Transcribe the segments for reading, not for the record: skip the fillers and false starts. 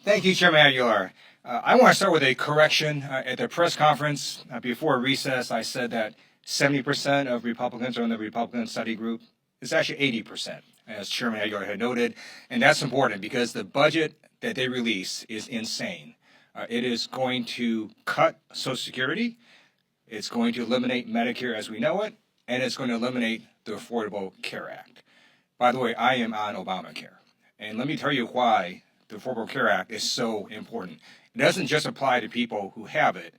Thank you, Chairman Aguilar. I want to start with a correction. At the press conference before recess, I said that 70% of Republicans are in the Republican study group. It's actually 80%, as Chairman Aguilar had noted. And that's important because the budget that they release is insane. It is going to cut Social Security, it's going to eliminate Medicare as we know it, and it's going to eliminate the Affordable Care Act. By the way, I am on Obamacare. And let me tell you why the Affordable Care Act is so important. It doesn't just apply to people who have it.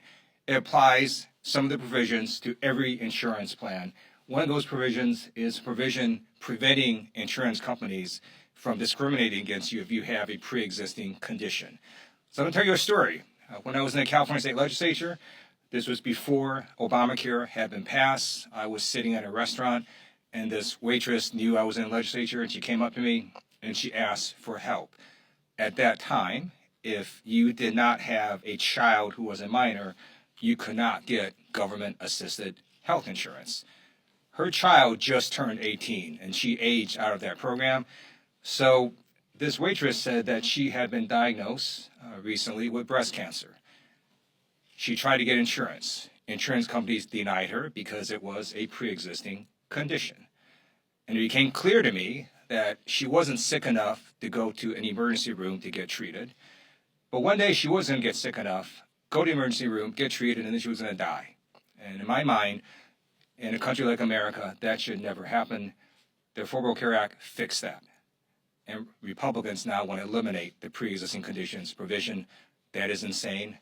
It applies some of the provisions to every insurance plan. One of those provisions is provision preventing insurance companies from discriminating against you if you have a pre-existing condition. So I'm going to tell you a story. When I was in the California State Legislature, this was before Obamacare had been passed. I was sitting at a restaurant, and this waitress knew I was in the legislature, and she came up to me, and she asked for help. At that time, if you did not have a child who was a minor, you could not get government-assisted health insurance. Her child just turned 18, and she aged out of that program. So this waitress said that she had been diagnosed recently with breast cancer. She tried to get insurance. Insurance companies denied her because it was a pre-existing condition. And it became clear to me that she wasn't sick enough to go to an emergency room to get treated. But one day she was going to get sick enough, go to the emergency room, get treated, and then she was going to die. And in my mind, in a country like America, that should never happen. The Affordable Care Act fixed that. And Republicans now want to eliminate the pre-existing conditions provision. That is insane.